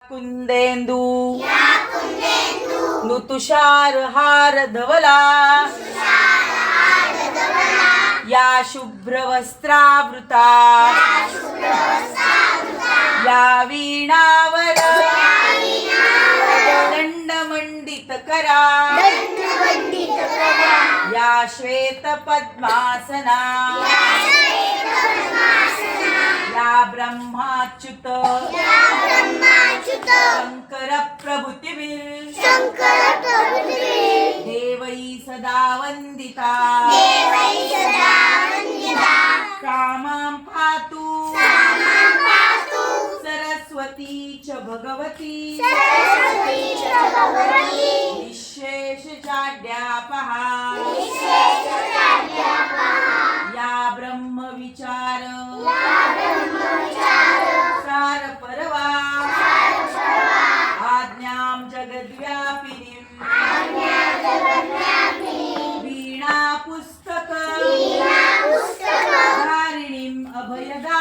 कुंदेंदू नुतुषार हार धवला या शुभ्र वस्त्रावृता या वीणावर दंडमंडित करा या श्वेत पद्मासना या ब्रह्माच्युत शंकर प्रभृतिभिः देवै सदा वंदिता कामां पातु सरस्वती च भगवती विशेष जाड्यापहा या ब्रह्म विचार सार परवा आज्ञां जगद्व्यापिनीं वीणा पुस्तक धारिणीं अभयदा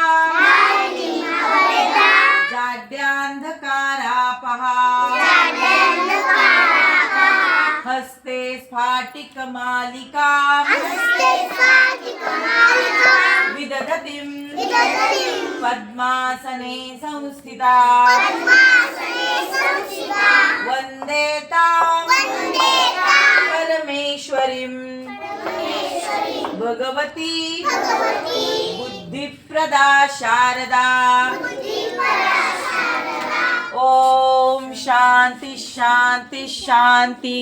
जाड्यान्धकारापहा हस्ते स्फाटिक मालिका विदधतीं पद्मासने संस्थिता वन्दे तां परमेश्वरीं भगवती बुद्धिप्रदा शारदा ओम शांति शांति शांति।